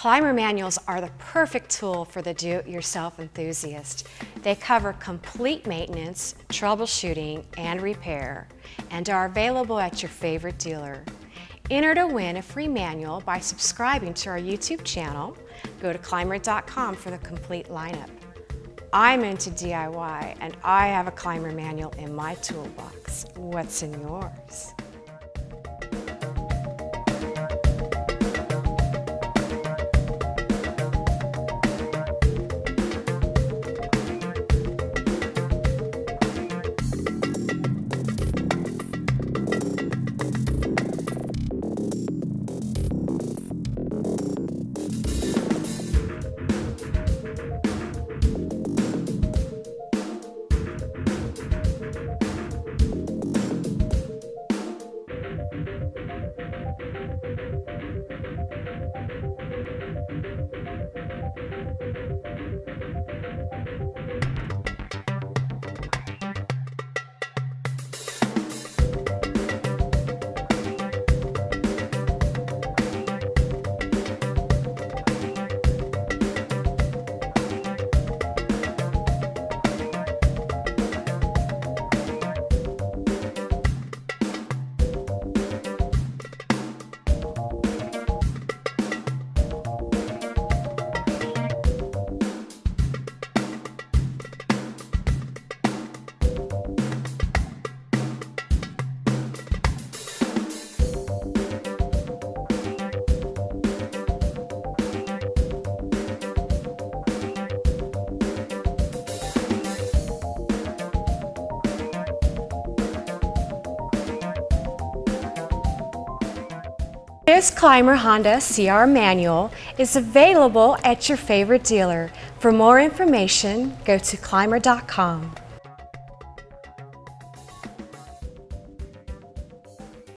Clymer manuals are the perfect tool for the do-it-yourself enthusiast. They cover complete maintenance, troubleshooting, and repair, and are available at your favorite dealer. Enter to win a free manual by subscribing to our YouTube channel. Go to Clymer.com for the complete lineup. I'm into DIY, and I have a Clymer manual in my toolbox. What's in yours? This Clymer Honda CR manual is available at your favorite dealer. For more information, go to Clymer.com.